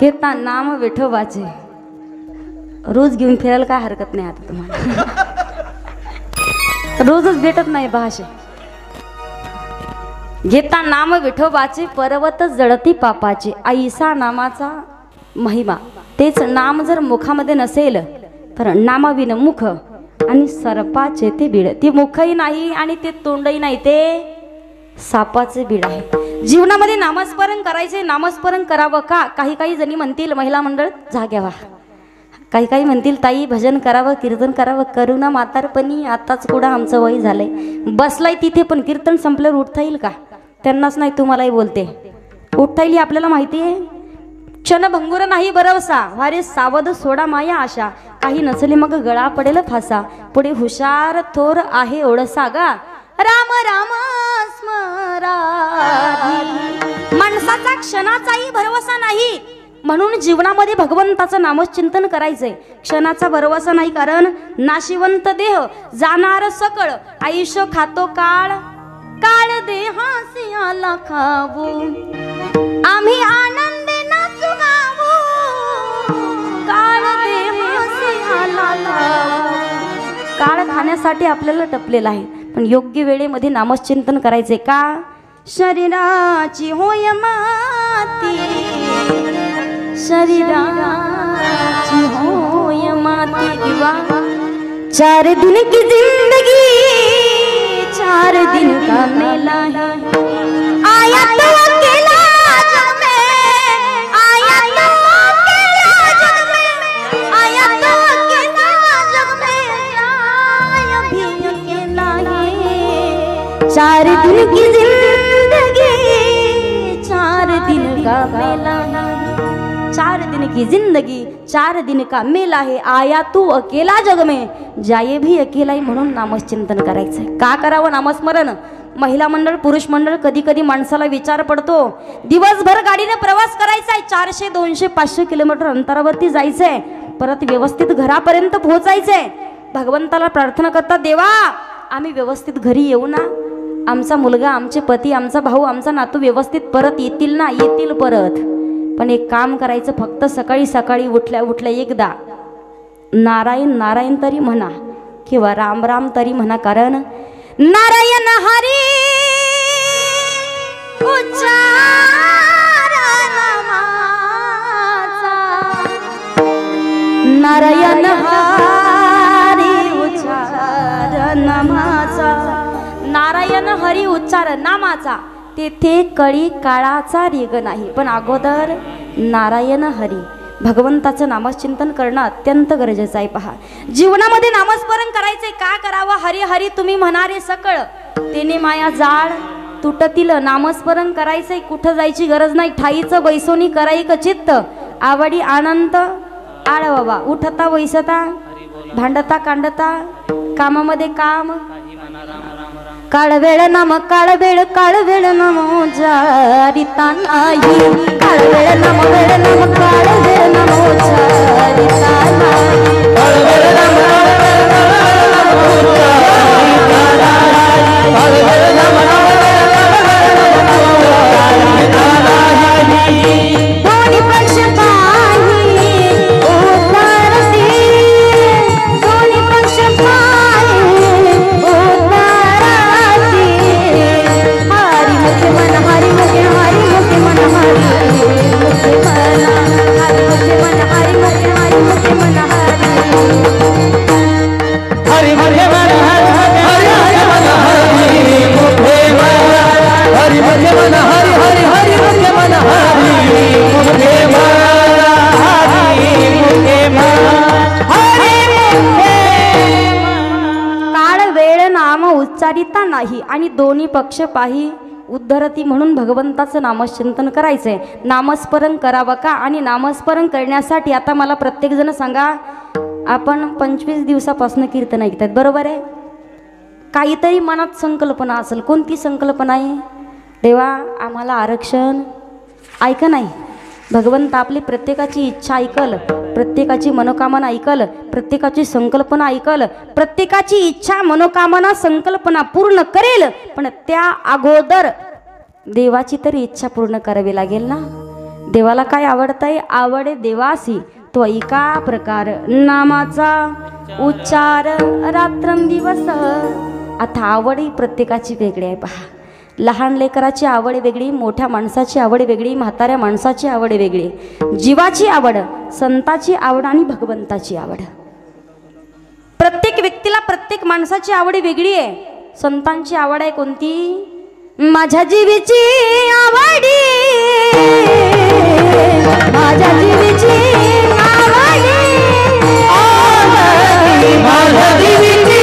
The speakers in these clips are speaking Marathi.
घेता नाम विठोबाचे रोज घेऊन फिरायला काय हरकत नाही आता तुम्हाला रोजच भेटत नाही भाषे घेता नाम विठोबाचे पर्वत जळती पापाचे ऐसा नामाचा महिमा तेच नाम जर मुखामध्ये नसेल तर नामाविन मुख आणि सर्पाचे ते बीड ते मुखही नाही आणि ते तोंडही नाही ते सापाचे बीड आहे जीवनामध्ये नामस्मरण करायचे नामस्मरण करावं का काही काही जणी म्हणतील महिला मंडळ जाग्या व्हा काही काही म्हणतील ताई भजन करावं कीर्तन करावं करू ना म्हातारपणी आताच कुठं आमचं वय झालंय बसलाय तिथे पण कीर्तन संपल्यावर उठता येईल का त्यांनाच नाही तुम्हालाही बोलते उठता येईल आपल्याला माहिती आहे क्षणभंगुर नाही भरवसा वारे सावध सोडा माया आशा काही नसले मग गळा पडेल फासा पुढे हुशार थोर आहे ओळसा गा राम राम स्मरा माणसाचा क्षणाचाही भरवसा नाही म्हणून जीवनामध्ये भगवंताचं नामचिंतन करायचंय क्षणाचा भरवसा नाही कारण नाशिवंत देह जाणार सकळ आयुष्य खातो काळ काळ देहासी आला खाऊ आम्ही आनंदे नाचू गाऊ काळ देहासी आला खाऊ काळ खाण्यासाठी आपल्याला टपलेला आहे पण योग्य वेळेमध्ये नामचिंतन करायचे का शरीराची होय माती शरीराची होय माती किंवा 4 दिन की जिंदगी 4 दिन का मेला है आया तो अकेला जग में आया तो अकेला जग में आया तो अकेला जग में आया भी अकेला है 4 दिन की जिंदगी 4 दिन का मेला है 4 दिन की जिंदगी 4 दिन का मेला है आया तू अकेला जग में जाये भी अकेला ही म्हणून नामचिंतन करायचंय का करावं नामस्मरण महिला मंडळ पुरुष मंडळ कधी कधी माणसाला विचार पडतो दिवसभर गाडीने प्रवास करायचा आहे 400 200 500 किलोमीटर अंतरावरती जायचंय परत व्यवस्थित घरापर्यंत पोहोचायचंय भगवंताला प्रार्थना करतात देवा आम्ही व्यवस्थित घरी येऊ ना आमचा मुलगा आमचे पती आमचा भाऊ आमचा नातू व्यवस्थित परत येतील ना येतील परत पण एक काम करायचं फक्त सकाळी सकाळी उठल्या उठल्या एकदा नारायण नारायण तरी म्हणा किंवा राम राम तरी म्हणा कारण नारायण हरी उच्चार नामाचा नारायण हरी उच्चार नामाचा नारायण हरी उच्चार नामाचा तेथे कळी काळाचा रेग नाही पण अगोदर नारायण हरी भगवंताचं नामचिंतन करणं अत्यंत गरजेचं आहे पहा जीवनामध्ये नामस्मरण करायचे का करावं हरी हरी तुम्ही म्हणारे सकळ तेने माया जाळ तुटतील नामस्मरण करायचंय कुठं जायची गरज नाही ठाईचं बैसोनी करायक चित्त आवडी आनंद आळ बाबा उठता वैसता भांडता कांडता कामामध्ये काम काळ वेळ नाम काळ वेळ नाम जारिता नाही काळ वेळ नाम काळ वेळ नाम जारिता नाही काळ वेळ नाम दोन्ही पक्ष पाही उतारती दोन्ही पक्ष पाही उतारती हरी मुखे मन हरी मुखे मन हरी मुखे मन हरी मुखे मन हरी मुखे मन हरी मुखे मन हरी मुखे मन हरी हरी मुखे मन हरी मुखे काळ वेळ नाम उच्चारिता नाही आणि दोन्ही पक्ष पाही उद्धरती म्हणून भगवंताचं नामचिंतन करायचंय नामस्मरण करावं का आणि नामस्मरण करण्यासाठी आता मला प्रत्येक जण सांगा आपण 25 दिवसापासून कीर्तन ऐकतात बरोबर आहे काहीतरी मनात संकल्पना असेल कोणती संकल्पना आहे देवा आम्हाला आरक्षण ऐका नाही भगवंत आपली प्रत्येकाची इच्छा ऐकल प्रत्येकाची मनोकामना ऐकल प्रत्येकाची संकल्पना ऐकल प्रत्येकाची इच्छा मनोकामना संकल्पना पूर्ण करेल पण त्या अगोदर देवाची तरी इच्छा पूर्ण करावी लागेल ना देवाला काय आवडतंय? आवडे देवासी तो ऐका प्रकार नामाचा उच्चार रात्रंदिवस. आता आवड ही प्रत्येकाची वेगळी आहे पहा. लहान लेकराची आवड वेगळी, मोठ्या माणसाची आवड वेगळी, म्हाताऱ्या माणसाची आवड वेगळी. जीवाची आवड, संताची आवड आणि भगवंताची आवड. प्रत्येक व्यक्तीला प्रत्येक माणसाची आवड वेगळी आहे. संतांची आवड आहे कोणती? माझ्या जीवीची आवडी, माझ्या जीवीची आवडी, माझ्या जीवीची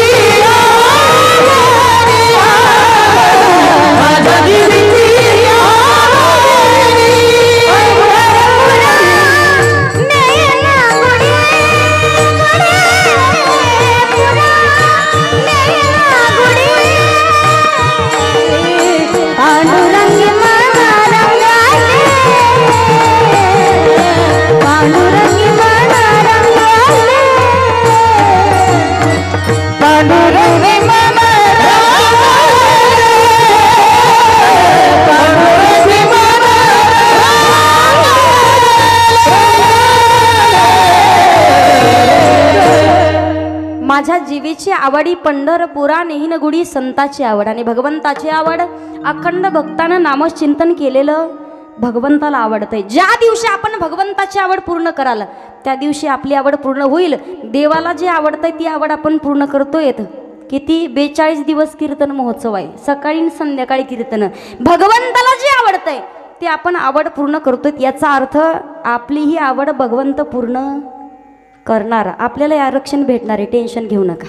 माझ्या जीवेची आवडी पंढरपुरा नेहीन गुडी. संताची आवड आणि भगवंताची आवड. अखंड भक्तानं नामचिंतन केलेलं भगवंताला आवडतंय. ज्या दिवशी आपण भगवंताची आवड पूर्ण कराल त्या दिवशी आपली आवड पूर्ण होईल. देवाला जे आवडतंय ती आवड आपण पूर्ण करतोय. किती 42 दिवस कीर्तन महोत्सव आहे, सकाळी संध्याकाळी कीर्तन. भगवंताला जे आवडतंय ते आपण आवड पूर्ण करतोय. याचा अर्थ आपली ही आवड भगवंत पूर्ण करणार. आपल्याला आरक्षण भेटणार आहे, टेन्शन घेऊ नका.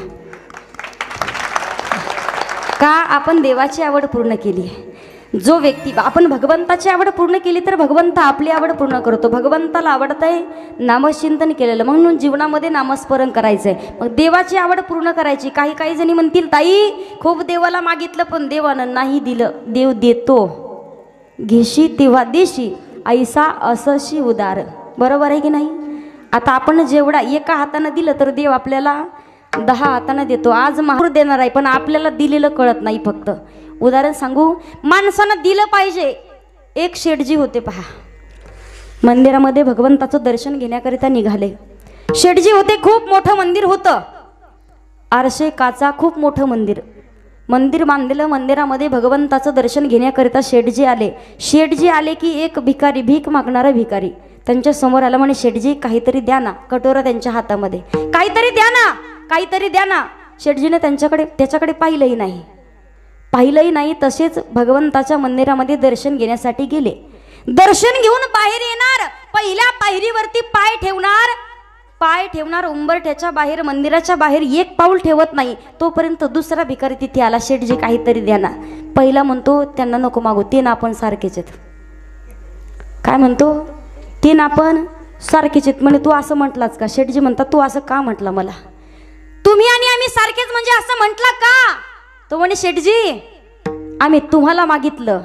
का? आपण देवाची आवड पूर्ण केली आहे. जो व्यक्ती आपण भगवंताची आवड पूर्ण केली तर भगवंत आपली आवड पूर्ण करतो. भगवंताला आवडतंय नामचिंतन केलेलं, म्हणून जीवनामध्ये नामस्मरण करायचंय. मग देवाची आवड पूर्ण करायची. काही जणी म्हणतील ताई खूप देवाला मागितलं पण देवानं नाही दिलं. देव देतो, घेशी तेव्हा देशी, ऐसा असशी उदार. बरोबर आहे की नाही? आता आपण जेवढा एका हाताने दिलं तर देव आपल्याला 10 हाताने देतो. आज महापूर देणार आहे पण आपल्याला दिलेलं कळत नाही. फक्त उदाहरण सांगू, माणसानं दिलं पाहिजे. एक शेठजी होते पहा, मंदिरामध्ये भगवंताचं दर्शन घेण्याकरिता निघाले. शेठजी होते, खूप मोठं मंदिर होतं, आरशे काचा खूप मोठं मंदिर बांधलेलं. मंदिरामध्ये भगवंताचं दर्शन घेण्याकरिता शेठजी आले. शेठजी आले की एक भिकारी, भीक मागणारा भिकारी त्यांच्या समोर आला. म्हणे शेठजी काहीतरी द्या ना. कटोरा त्यांच्या हातामध्ये, काहीतरी द्या ना, काहीतरी द्या ना. शेठजीने त्याच्याकडे पाहिलंही नाही. तसेच भगवंताच्या मंदिरामध्ये दर्शन घेण्यासाठी गेले. दर्शन घेऊन बाहेर येणार, पहिल्या पायरीवरती पाय ठेवणार उंबरठ्याच्या बाहेर, मंदिराच्या बाहेर एक पाऊल ठेवत नाही तोपर्यंत दुसरा भिकारी तिथे आला. शेठजी काहीतरी द्या ना. पहिला म्हणतो त्यांना नको मागू, ते ना आपण सारखेच आहेत. काय म्हणतो? ते ना आपण सारखेच आहेत. म्हणे तू असं म्हटलाच का? शेठजी म्हणतात तू असं का म्हटलं मला? तुम्ही आणि आम्ही सारखेच म्हणजे असं म्हटलं का? तो म्हणे शेठजी आम्ही तुम्हाला मागितलं,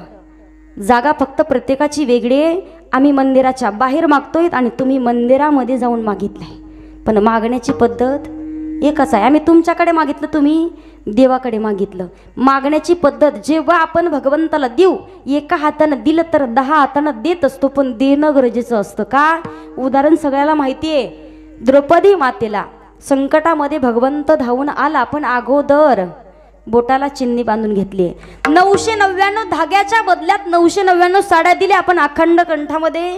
जागा फक्त प्रत्येकाची वेगळी आहे. आम्ही मंदिराच्या बाहेर मागतोय आणि तुम्ही मंदिरामध्ये जाऊन मागितलंय, पण मागण्याची पद्धत एकच आहे. आम्ही तुमच्याकडे मागितलं, तुम्ही देवाकडे मागितलं. मागण्याची पद्धत जेव्हा आपण भगवंताला देऊ, एका हातानं दिलं तर 10 हातानं देत असतो, पण देणं गरजेचं असतं. का? उदाहरण सगळ्याला माहिती आहे. द्रौपदी मातेला संकटामध्ये भगवंत धावून आला, पण अगोदर बोटाला चिन्नी बांधून घेतली. 999 धाग्याच्या बदल्यात 999 साड्या दिल्या. आपण अखंड कंठामध्ये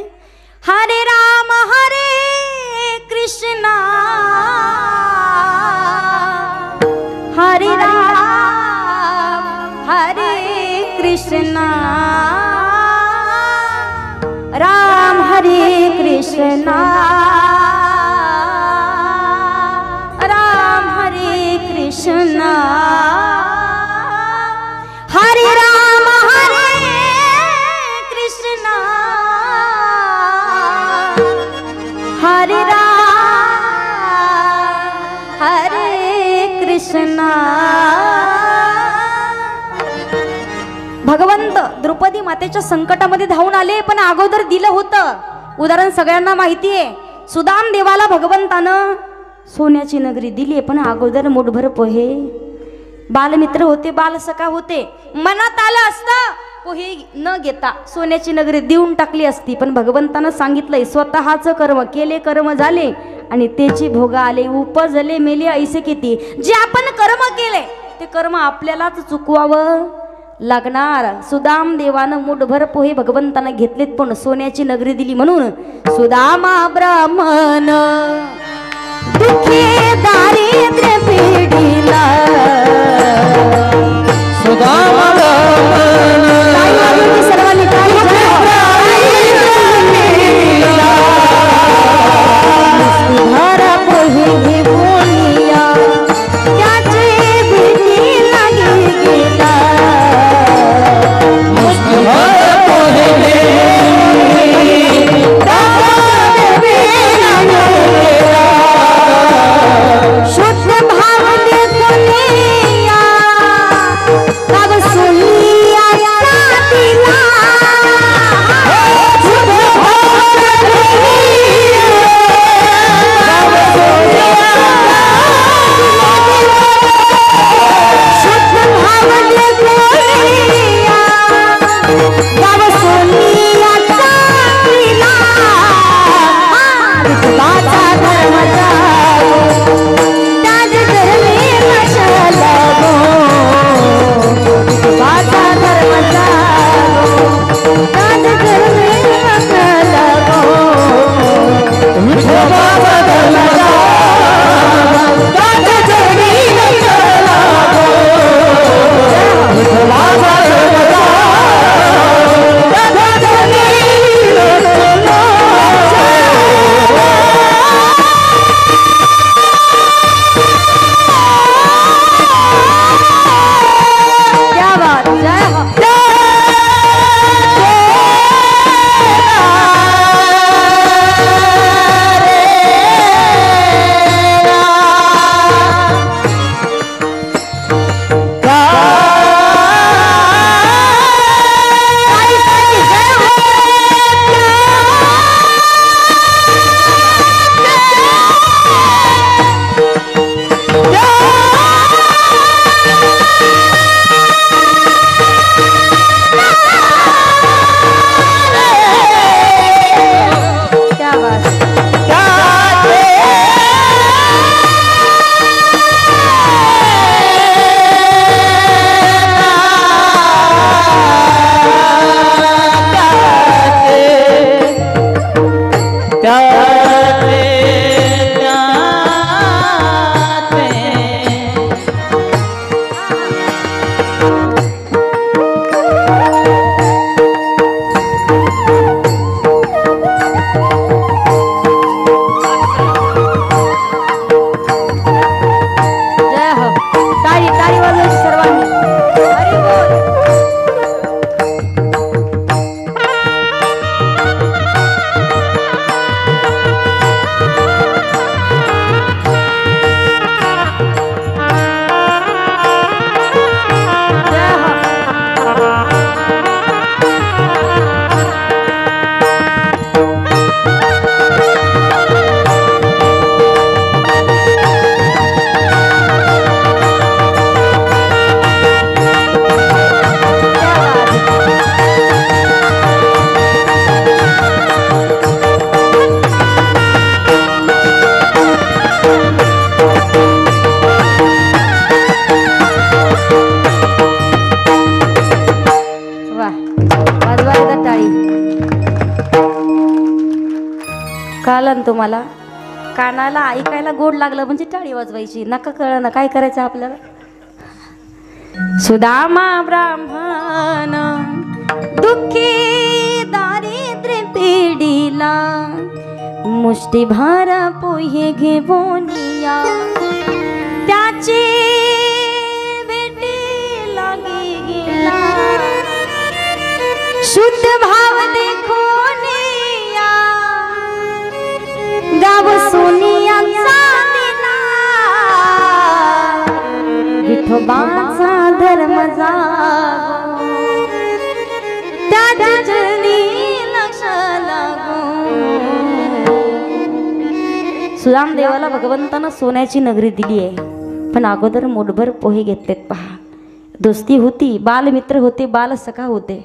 हरे राम हरे कृष्णा हरे राम हरे कृष्णा राम हरे कृष्णा राम हरे कृष्णा हरे राम हरे कृष्णा हरे राम हरे कृष्णा. भगवंत द्रौपदी मातेच्या संकटामध्ये धावून आले, पण अगोदर दिलं होतं. उदाहरण सगळ्यांना माहिती आहे. सुदाम देवाला भगवंतानं सोन्याची नगरी दिली, पण अगोदर मुठभर पोहे. बालमित्र होते, बालसखा होते. मनात आलं असतं पोहे न घेता सोन्याची नगरी देऊन टाकली असती, पण भगवंतानं सांगितलंय स्वतःचं कर्म केले, कर्म झाले आणि त्याची भोग आले, उपजले मेले ऐसे किती. जे आपण कर्म केले ते कर्म आपल्यालाच चुकवावं लागणार. सुदाम देवानं मुठभर पोहे भगवंतानं घेतलेत, पण सोन्याची नगरी दिली. म्हणून सुदामा ब्राह्मण दुःखी दारिद्र्य पिढीला, सुदामा सर्वांनी मुष्टीभर पोहे घेऊनिया त्याचे भेटी लागे गेला, मुष्टीभर पोहे शुद्ध भाव देखुनिया तब सुनिया दिला, शुद्ध भाव देखुनिया तब सुनिया, शुद्ध भाव देखुनिया तब सुनिया दिला, बाचा धर्म तुम्हाला कानाला ऐकायला गोड लागलं म्हणजे टाळी वाजवायची, नका कळलं ना काय करायचं आपल्याला. सुदामा ब्राह्मण दुःखी दारिद्र्य पिढीला, मुष्टीभर पोहे घेऊनिया त्याची भेटी लागे गेला, शुद्ध भाव देखुनिया गाव सोनियाचा दिला, विठोबाचा धर्म जागो त्याच्या चरणी लक्ष लागो. सुदाम देवाला भगवंतानं सोन्याची नगरी दिली आहे, पण अगोदर मुठभर पोहे घेतलेत. पहा दोस्ती होती, बालमित्र होते, बालसखा होते.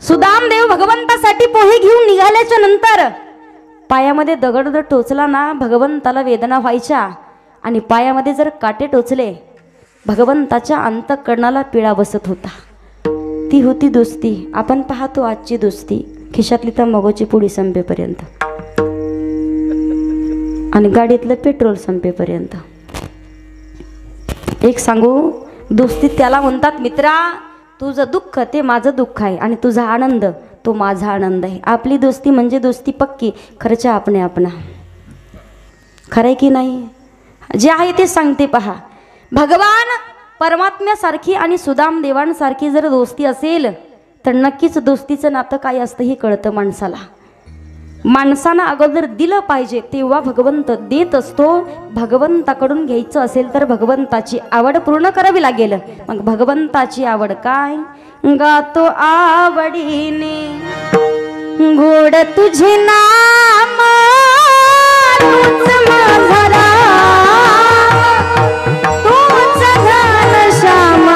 सुदामदेव भगवंतासाठी पोहे घेऊन निघाल्याच्या नंतर पायामध्ये दगड जर टोचला ना भगवंताला वेदना व्हायच्या, आणि पायामध्ये जर काटे टोचले भगवंताच्या अंतःकरणाला पिळा बसत होता. ती होती दोस्ती. आपण पाहतो आजची दोस्ती, खिशातली तर मगोची पुडी संपेपर्यंत आणि गाडीतलं पेट्रोल संपेपर्यंत. एक सांगू, दोस्ती त्याला म्हणतात मित्रा तुझं दुःख ते माझं दुःख आहे आणि तुझा आनंद तो माझा आनंद आहे. आपली दोस्ती म्हणजे दोस्ती पक्की, खर्चा आपणे आपणा. खरंय की नाही? जे आहे ते सांगते पहा. भगवान परमात्म्यासारखी आणि सुदामदेवांसारखी जर दोस्ती असेल तर नक्कीच दोस्तीचं नातं काय असतं हे कळतं माणसाला. माणसानं अगोदर दिलं पाहिजे तेव्हा भगवंत देत असतो. भगवंताकडून घ्यायचं असेल तर भगवंताची आवड पूर्ण करावी लागेल. मग भगवंताची आवड काय? गातो आवडीने गोड तुझे नाम तूच माझा राम, तूच घनश्याम.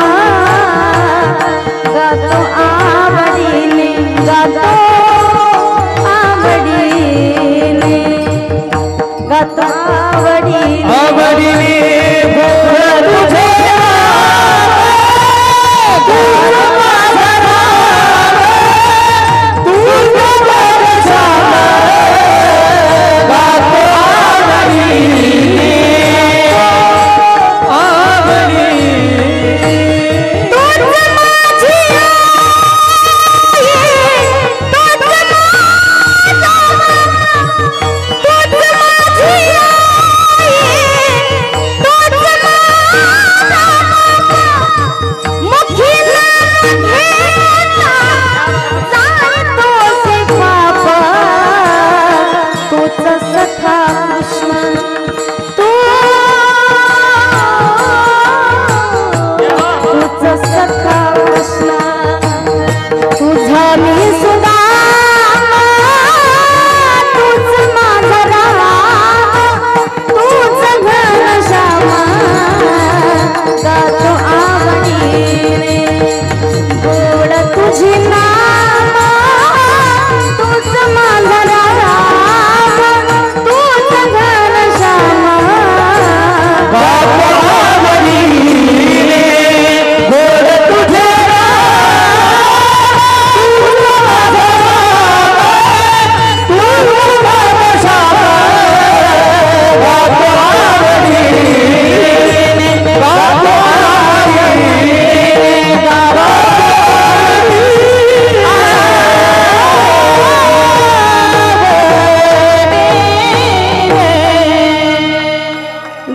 गातो आवडीने, गातो आवडीने, गातो आवडीने, आवडीने गोड तुझे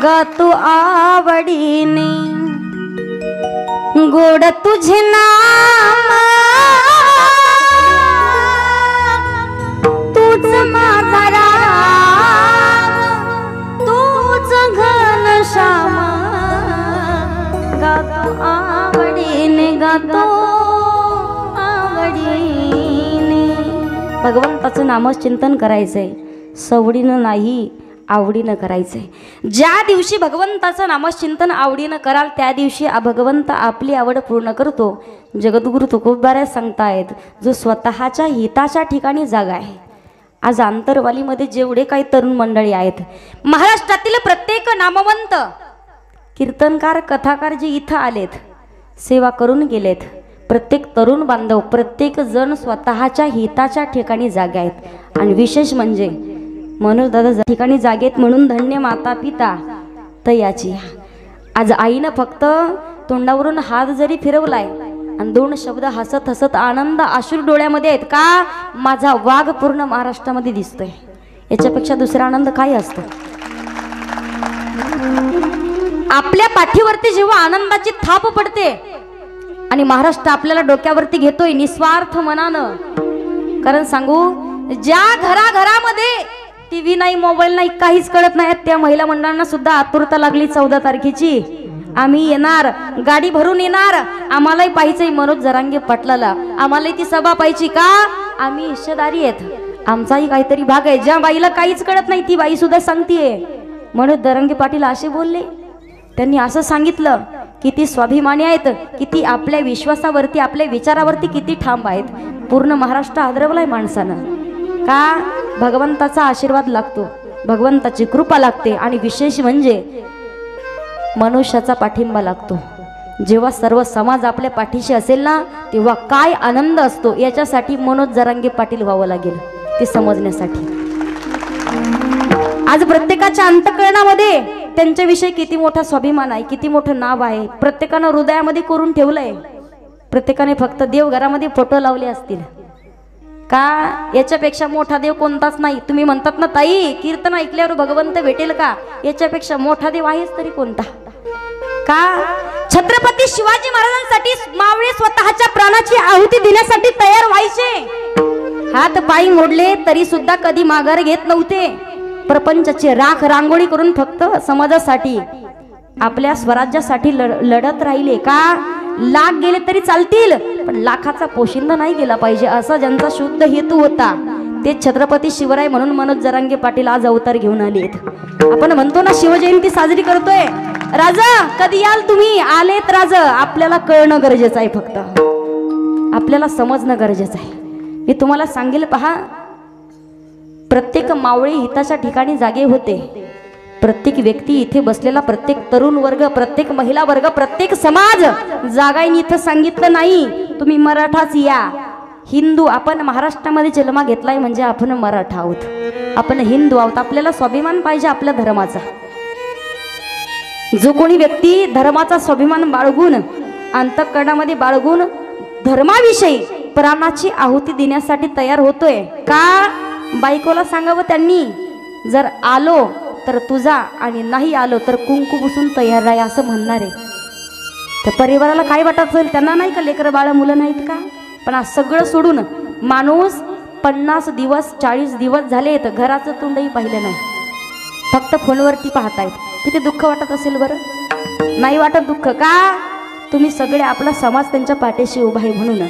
गातो आवडीने गोड तुझे नाम तूच माझा राम, तूच घनश्याम. गातो आवडीने, गातो आवडीने. भगवंताचं नामचिंतन करायचंय, सवडीनं नाही आवडीनं करायचंय. ज्या दिवशी भगवंताचं नामचिंतन आवडीनं कराल त्या दिवशी भगवंत आपली आवड पूर्ण करतो. जगद्गुरु तुकोबाराय सांगतायत, जो स्वतःच्या हिताच्या ठिकाणी जागा आहे. आज आंतरवालीमध्ये जेवढे काही तरुण मंडळी आहेत, महाराष्ट्रातील प्रत्येक नामवंत कीर्तनकार कथाकार जे इथं आलेत, सेवा करून गेलेत, प्रत्येक तरुण बांधव प्रत्येक जण स्वतःच्या हिताच्या ठिकाणी जागा आहेत. आणि विशेष म्हणजे मनोज दादा ठिकाणी जागेत म्हणून धन्य माता पिता तयाची. आज आईनं फक्त तोंडावरून हात जरी फिरवलाय आणि दोन शब्द हसत हसत आनंद अश्रू डोळ्यामध्ये आहेत का, माझा वाघ पूर्ण महाराष्ट्रामध्ये दिसतोय. याच्यापेक्षा दुसरा आनंद काय असतो? आपल्या पाठीवरती जेव्हा आनंदाची थाप पडते आणि महाराष्ट्र आपल्याला डोक्यावरती घेतोय निस्वार्थ मनानं. कारण सांगू, ज्या घराघरामध्ये टीव्ही नाही, मोबाईल नाही, काहीच कळत नाही, त्या महिला मंडळांना सुद्धा आतुरता लागली 14 तारखेची. आम्ही येणार, गाडी भरून येणार, आम्हालाही पाहिजे मनोज जरांगे पाटलाला, आम्हालाही ती सभा पाहिजे का, आम्ही हिस्सेदारी आहेत, आमचाही काहीतरी भाग आहे. ज्या बाईला काहीच कळत नाही ती बाई सुद्धा सांगतीये. मनोज जरांगे पाटील असे बोलले, त्यांनी असं सांगितलं किती स्वाभिमानी आहेत, किती आपल्या विश्वासावरती आपल्या विचारावरती किती ठाम आहेत. पूर्ण महाराष्ट्र आदरवलाय माणसानं. का? भगवंताचा आशीर्वाद लागतो, भगवंताची कृपा लागते आणि विशेष म्हणजे मनुष्याचा पाठिंबा लागतो. जेव्हा सर्व समाज आपल्या पाठीशी असेल ना तेव्हा काय आनंद असतो याच्यासाठी मनोज जरांगे पाटील व्हावं लागेल ते समजण्यासाठी. आज प्रत्येकाच्या अंतःकरणामध्ये त्यांच्याविषयी किती मोठा स्वाभिमान आहे, किती मोठं नाव आहे, प्रत्येकानं हृदयामध्ये करून ठेवलंय. प्रत्येकाने फक्त देवघरामध्ये फोटो लावले असतील का? याच्यापेक्षा मोठा देव कोणताच नाही. तुम्ही म्हणतात ना ताई कीर्तन ऐकल्यावर भगवंत भेटेल का, याच्यापेक्षा मोठा देव आहेच तरी कोणता? का? छत्रपती शिवाजी महाराजांसाठी मावळे स्वतःच्या प्राणाची आहुती देण्यासाठी तयार व्हायचे. हात पाय मोडले तरी सुद्धा कधी माघार घेत नव्हते. प्रपंचाची राख रांगोळी करून फक्त समाजासाठी आपल्या स्वराज्यासाठी लढत राहिले. का? लाख गेले तरी चालतील पण लाखाचा पोशिंदा नाही गेला पाहिजे असा ज्यांचा शुद्ध हेतू होता ते छत्रपती शिवराय म्हणून मनोज जरांगे पाटील आज अवतार घेऊन आलेत. आपण म्हणतो ना शिवजयंती साजरी करतोय. राजा कधी याल तुम्ही? आलेत राजा. आपल्याला कळणं गरजेचं आहे, फक्त आपल्याला समजणं गरजेचं आहे. मी तुम्हाला सांगेल पहा, प्रत्येक मावळे हिताच्या ठिकाणी जागे होते. प्रत्येक व्यक्ती इथे बसलेला, प्रत्येक तरुण वर्ग, प्रत्येक महिला वर्ग, प्रत्येक समाज जागाईने इथं सांगितलं नाही तुम्ही मराठाच या. हिंदू आपण महाराष्ट्रामध्ये जन्म घेतलाय म्हणजे आपण मराठा आहोत, आपण हिंदू आहोत. आपल्याला स्वाभिमान पाहिजे आपल्या धर्माचा. जो कोणी व्यक्ती धर्माचा स्वाभिमान बाळगून अंतःकरणामध्ये बाळगून धर्माविषयी प्राणाची आहुती देण्यासाठी तयार होतोय का? बायकोला सांगावं त्यांनी, जर आलो तर तुझा आणि नाही आलो तर कुंकू पुसून तयार राहा असं म्हणणार आहे. तर परिवाराला काय वाटत असेल? त्यांना नाही का लेकरं बाळ मुलं नाहीत का? पण आज सगळं सोडून माणूस 50 दिवस 40 दिवस झाले तर घराचं तोंडही पाहिलं नाही, फक्त फोनवरती पाहतायत. किती दुःख वाटत असेल बरं? नाही वाटत दुःख का? तुम्ही सगळे आपला समाज त्यांच्या पाठीशी उभा आहे म्हणून.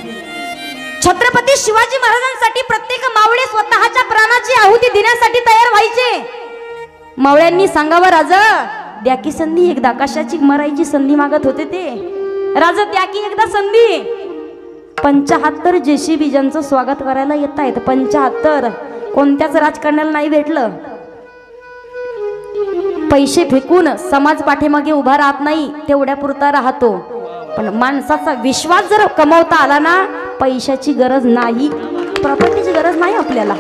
छत्रपती शिवाजी महाराजांसाठी प्रत्येक मावळे स्वतःच्या प्राणाची आहुती देण्यासाठी तयार व्हायचे. मावळ्यांनी सांगावं राजा द्या की संधी एकदा. कशाची मरायची संधी मागत होते ते. राजा द्या की एकदा संधी. 75 जेसीबी ज्यांचं स्वागत करायला येत आहेत, 75 कोणत्याच राजकारण्याला नाही भेटलं. पैसे फेकून समाज पाठीमागे उभा राहत नाही, तेवढ्या पुरता राहतो. पण माणसाचा विश्वास जर कमवता आला ना, पैशाची गरज नाही, प्रॉपर्टीची गरज नाही आपल्याला.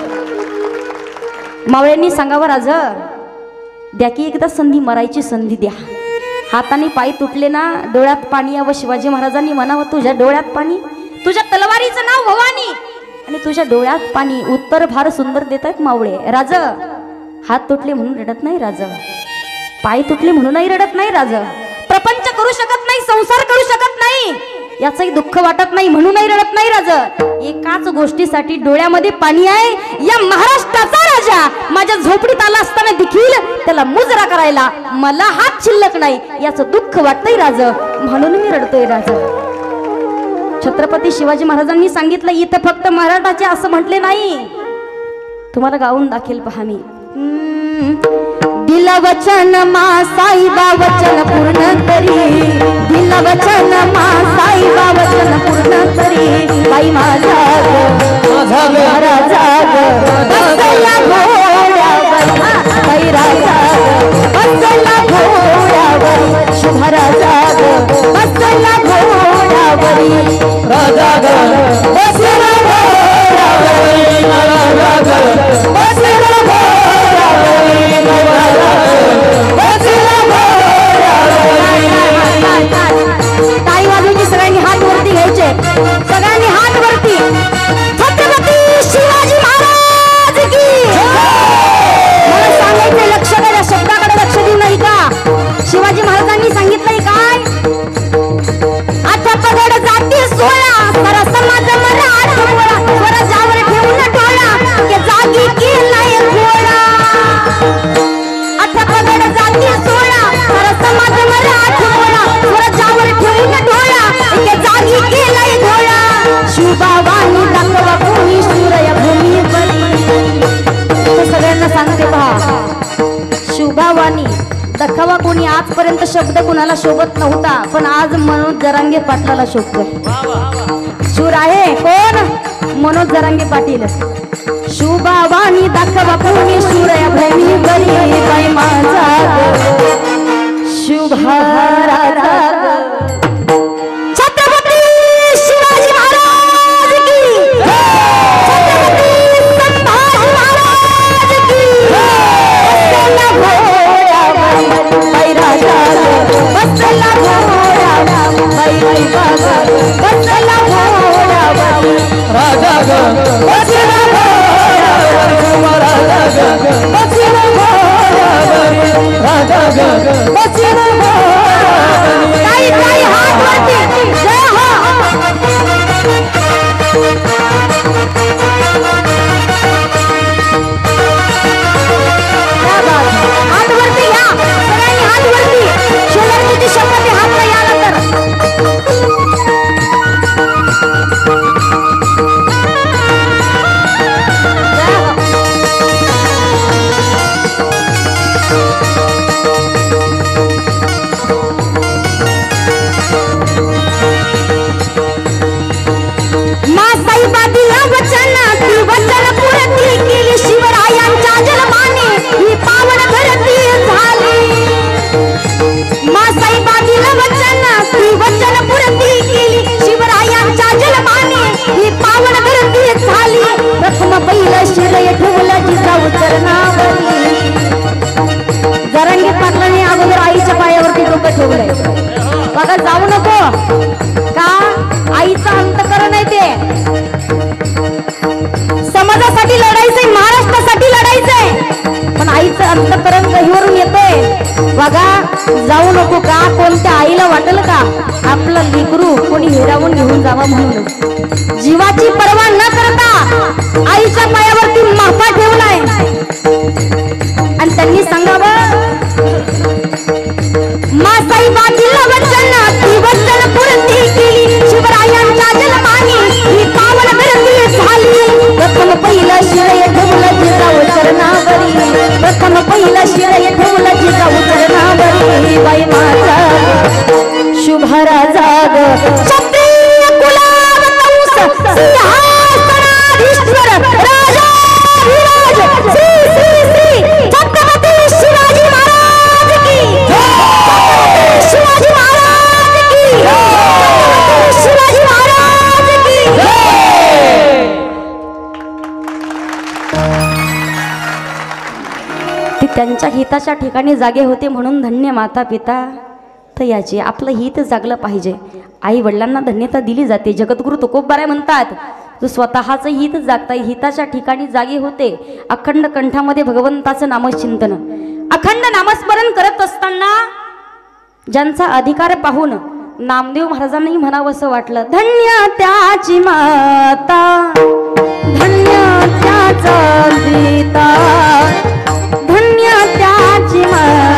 मावळ्यांनी सांगावं राजा द्या की एकदा संधी, मरायची संधी द्या. हाताने पाय तुटले ना डोळ्यात पाणी यावं. शिवाजी महाराजांनी म्हणावं तुझ्या डोळ्यात पाणी, तुझ्या तलवारीचं नाव भवानी आणि तुझ्या डोळ्यात पाणी. उत्तर फार सुंदर देतात मावळे. राजा हात तुटले म्हणून रडत नाही राजा, पाय तुटले म्हणूनही रडत नाही राजा, प्रपंच करू शकत नाही, संसार करू शकत नाही याचंही दुःख वाटत नाही म्हणूनही रडत नाही राजा. एकाच गोष्टीसाठी डोळ्यामध्ये पाणी आहे. या महाराष्ट्राचा राजा माझ्या झोपडीत आला असताना देखील त्याला मुजरा करायला मला हात शिल्लक नाही याचं दुःख वाटतंय राजा, म्हणून मी रडतोय राजा. छत्रपती शिवाजी महाराजांनी सांगितलं इथं फक्त मराठाचे असं म्हटले नाही. तुम्हाला गाऊन दाखेल पहा मी. दिला वचन मा साईबा वचन पूर्ण करी, दिला वचन मा साईबा वचन पूर्ण करी. बाई माझा राजा बसला घोड्यावर, बाई राजा बसला घोड्यावर, शुभ राजा बसला घोड्यावरी, राजा बसला घोड्यावरी, राजा बसला टाळी वाजवायची, सगळ्यांनी हात वरती घ्यायचे, सगळ्यांनी हात वरती. छत्रपती शिवाजी महाराज की. मला सांगायचं लक्ष द्या, शब्दाकडे लक्ष देऊ नाही का? आतापर्यंत शब्द कुणाला शोभत नव्हता, पण आज मनोज जरांगे पाटलाला शोभतोय। शूर आहे कोण? मनोज जरांगे पाटील। शुभावानी दाखवा कोणी शूर भैमी बरी बाई माझा शुभा राजा छत्रपती शिवाजी महाराज की, छत्रपती संभाजी महाराज की। बसला घोडा बाई राजा, बसला घोडा बाई बाबा, बसला घोडा राजा बसला जरांगे पाटलाने अगोदर आईच्या पायावरती डोकं ठेवलंय बघा, जाऊ नको का? आईचं अंतकरण आहे ते, समाजासाठी लढायचंय, महाराष्ट्रासाठी लढायचंय, पण आईचं अंतकरण गहीवरून येतंय बघा, जाऊ नको का? कोणत्या आईला वाटेल का आपलं लेकरू कोणी हिरावून घेऊन जावा म्हणून? जीवाची पर्वा न करता आईच्या पायावरती माथा ठेवलाय आणि त्यांनी सांगावं, मासाई बांधील वचन ती वचन पूर्ती केली, शिवरायांच्या जन्माने ही पावन धरती झाली। प्रथम पहिलं शिरय ठेवलं जिजाऊ चरणावरी, प्रथम पहिलं शिरय ठेवलं जिजाऊ चरणावरी बाई माझा शुभा राजा क्षत्रिय कुलावतंस सिंहासनाधीश्वर राजा विराज श्री श्री श्री छत्रपती शिवाजी महाराज की, छत्रपती शिवाजी महाराज की, छत्रपती शिवाजी महाराज की। ती त्यांच्या हिताच्या ठिकाणी जागे होते म्हणून धन्य माता पिता तर याची आपलं हित जागलं पाहिजे। आई वडिलांना धन्यता दिली जाते। जगद्गुरु तुकोबाराय म्हणतात, जो स्वतःचं हित जागताय, हिताच्या ठिकाणी जागे होते, अखंड कंठामध्ये भगवंताचं नामचिंतन, अखंड नामस्मरण करत असताना ज्यांचा अधिकार पाहून नामदेव महाराजांनाही म्हणावं असं वाटलं, धन्य त्याची माता, धन्य त्याचा पिता, धन्य त्याची माता,